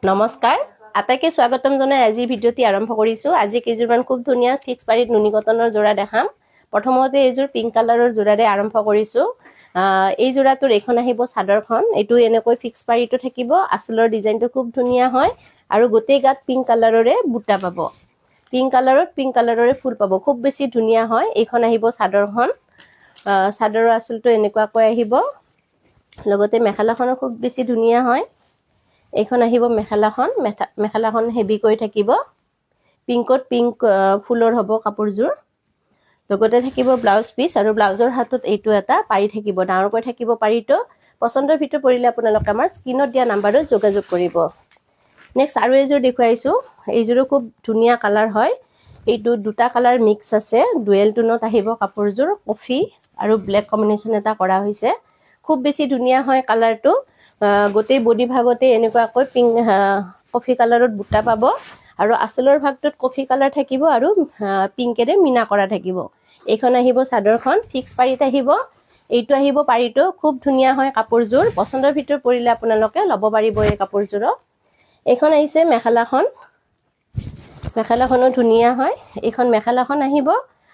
নমস্কাৰ আটাইকে স্বাগতম জনাই আজি ভিডিওটি আৰম্ভ কৰিছো আজি কেইজোৰমান খুব ধুনিয়া ফিক্স পাৰিত নুনিকটনৰ জোৰা দেখাম প্ৰথমতে এইজোৰ পিংক কালাৰৰ জোৰাৰে আৰম্ভ কৰিছো এই জোৰাটোৰ এখন আহিব চাদৰখন এটো এনেকৈ ফিক্স পাৰিটো থাকিব আসলৰ ডিজাইনটো খুব ধুনিয়া হয় আৰু গোটেই গাত পিংক কালাৰৰে বুটা পাব পিংক কালাৰৰে ফুল পাব খুব বেছি ধুনিয়া হয় এইখন আহিব চাদৰখন চাদৰৰ আসলটো এনেকুৱাকৈ আহিব লগতে মেখেলাখনো খুব বেছি ধুনিয়া হয় এইখন আহিব মেখেলাখন হেভি কৰি থাকিব পিংকত পিংক ফুলৰ হ'ব কাপোৰজোৰ লগতে থাকিব ব্লাউজ পিস আৰু ব্লাউজৰ হাতত এইটো এটা পাৰি থাকিব ডাঙৰকৈ থাকিব পাৰিটো পছন্দৰ ভিতৰ পৰিলে আপোনালোক আমাৰ স্ক্ৰিনত দিয়া নম্বৰত যোগাযোগ কৰিব নেক্সট আৰু এজোৰ দেখুৱাইছো এইজোৰো খুব ধুনিয়া কালাৰ হয় এইটো দুটা কালাৰ মিক্স আছে ডুৱেল টোনত আহিব কাপোৰজোৰ কফি আৰু ব্ল্যাক কম্বিনেশন এটা কৰা হৈছে খুব বেছি ধুনিয়া হয় কালাৰটো গোটেই বডি ভাগতে এনেকুৱাকৈ পিংক কফি কালাৰত বুটা পাব আৰু আসলৰ ভাগটোত কফি কালাৰ থাকিব আৰু পিংকেৰে মিনা কৰা থাকিব এইখন আহিব চাদৰখন ফিক্স পাৰিত আহিব এইটো আহিব পাৰিটো খুব ধুনিয়া হয় কাপোৰজোৰ পছন্দৰ ভিতৰ পৰিলে আপোনালোকে ল'ব পাৰিব এই কাপোৰজোৰ এইখন আহিছে মেখেলাখনো ধুনিয়া হয় এইখন মেখেলাখন আহিব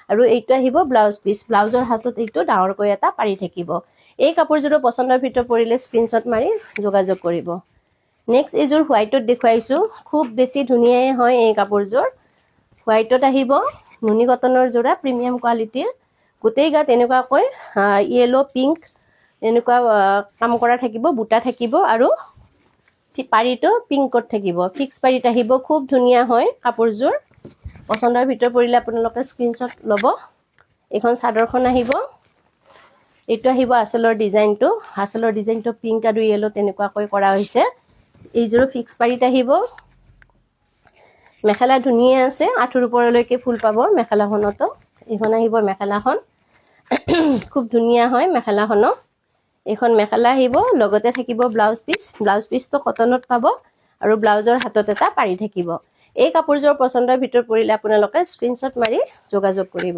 আৰু এইটো আহিব ব্লাউজ পিস ব্লাউজৰ হাতত এইটো ডাঙৰকৈ এটা পাৰি থাকিব এই কাপোৰজোৰ পছন্দৰ ভিতৰ পৰিলে স্ক্ৰিনশ্বট মাৰি যোগাযোগ কৰিব নেক্সট এজোৰ হোৱাইটত দেখুৱাইছো খুব বেছি ধুনিয়া হয় এই কাপোৰজোৰ হোৱাইটত আহিব নুনিকটনৰ জোৰা প্ৰিমিয়াম কোৱালিটিৰ গোটেই গাত এনেকুৱাকৈ ইয়েলো পিংক এনেকুৱা কাম কৰা থাকিব বুটা থাকিব আৰু পাৰিটো পিংকত থাকিব ফিক্স পাৰিত আহিব খুব ধুনিয়া হয় কাপোৰজোৰ পছন্দৰ ভিতৰ পৰিলে আপোনালোকে স্ক্ৰিনশ্বট ল'ব এখন চাদৰখন আহিব এইটো আহিব আসলৰ ডিজাইনটো পিংক আৰু ইয়েলো তেনেকুৱাকৈ কৰা হৈছে এইজোৰ ফিক্স পাৰিত আহিব মেখেলা ধুনিয়া আছে আঁঠুৰ ওপৰলৈকে ফুল পাব মেখেলাখনতো এইখন আহিব মেখেলাখন খুব ধুনিয়া হয় মেখেলাখন এইখন মেখেলা আহিব লগতে থাকিব ব্লাউজ পিসটো কটনত পাব আৰু ব্লাউজৰ হাতত এটা পাৰি থাকিব এই কাপোৰজোৰ পছন্দৰ ভিতৰ পৰিলে আপোনালোকে স্ক্ৰিনশ্বট মাৰি যোগাযোগ কৰিব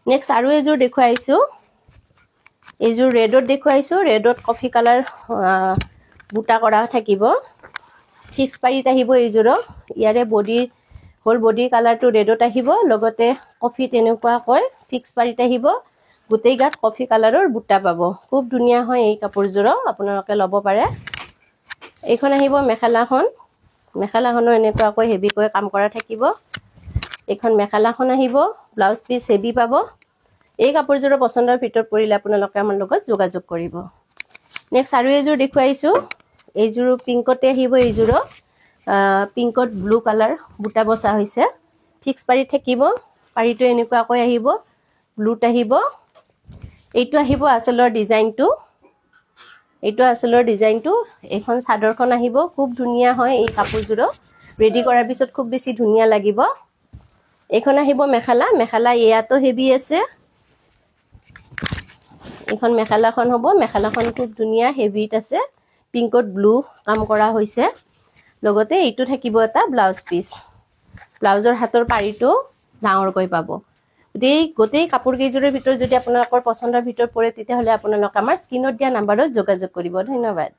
নেক্সট আৰু এজোৰ দেখুৱাইছো এইজোৰ ৰেডত দেখুৱাইছো ৰেডত কফি কালাৰ বুটা কৰা থাকিব ফিক্স পাৰিত আহিব এইজোৰ ইয়াৰে বডি কালাৰটো ৰেডত আহিব লগতে কফি তেনেকুৱাকৈ ফিক্স পাৰিত আহিব গোটেই গাত কফি কালাৰৰ বুটা পাব খুব ধুনিয়া হয় এই কাপোৰজোৰ আপোনালোকে ল'ব পাৰে এইখন আহিব মেখেলাখনো এনেকুৱাকৈ হেভিকৈ কাম কৰা থাকিব এইখন মেখেলাখন আহিব ব্লাউজ পিস হেভি পাব এই কাপোৰজোৰ পছন্দৰ ভিতৰ পৰিলে আপোনালোকে আমাৰ লগত যোগাযোগ কৰিব নেক্সট আৰু এজোৰ দেখুৱাইছো এইজোৰ পিংকতে আহিব এইজোৰ পিংকত ব্লু কালাৰ বুটা বসা হৈছে ফিক্স পাৰি থাকিব পাৰিটো এনেকুৱাকৈ আহিব ব্লুত আহিব এইটো আহিব আসলৰ ডিজাইনটো এখন চাদৰখন আহিব খুব ধুনিয়া হয় এই কাপোৰজোৰ ৰেডি কৰাৰ পিছত খুব বেছি ধুনিয়া লাগিব এইখন আহিব মেখেলা ইয়াতো হেভি আছে এখন মেখেলাখন হ'ব মেখেলাখন খুব ধুনিয়া হেভিত আছে পিংকত ব্লু কাম কৰা হৈছে লগতে এইটো থাকিব এটা ব্লাউজ পিস ব্লাউজৰ হাতৰ পাৰিটো ডাঙৰকৈ পাব গোটেই কাপোৰ কেইজোৰৰ ভিতৰ যদি আপোনালোকৰ পছন্দৰ ভিতৰ পৰে তেতিয়া হলে আপোনালোক আমাৰ স্ক্ৰিনত দিয়া নম্বৰত যোগাযোগ কৰিব ধন্যবাদ